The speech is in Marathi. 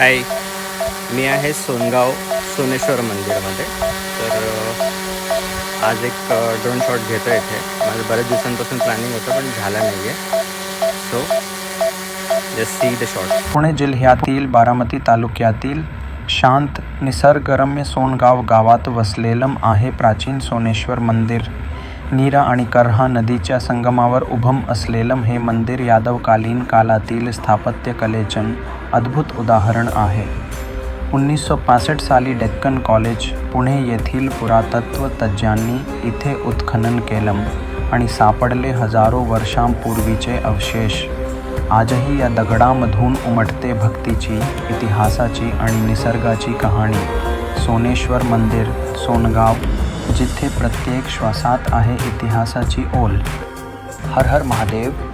हाय, मी आहे सोनगाव सोनेश्वर मंदिरमध्ये. तर आज एक ड्रोन शॉट घेतो इथे. माझं बऱ्याच दिवसांपासून प्लॅनिंग होतं पण झालं नाही आहे. So just see the shot. Pune जिल्ह्यातील बारामती तालुक्यातील शांत निसर्गरम्य सोनगाव गावात वसलेलं आहे प्राचीन सोनेश्वर मंदिर. नीरा आणि करहा नदीच्या संगमावर उभं असलेलं हे मंदिर यादवकालीन कालातील स्थापत्यकलेचं अद्भुत उदाहरण आहे. 1965 साली डेक्कन कॉलेज पुणे येथील पुरातत्व तज्ज्ञांनी इथे उत्खनन केलं आणि सापडले हजारो वर्षांपूर्वीचे अवशेष. आजही या दगडामधून उमटते भक्तीची, इतिहासाची आणि निसर्गाची कहाणी. सोनेश्वर मंदिर, सोनगाव, जिथे प्रत्येक श्वासात आहे इतिहासाची ओल. हर हर महादेव.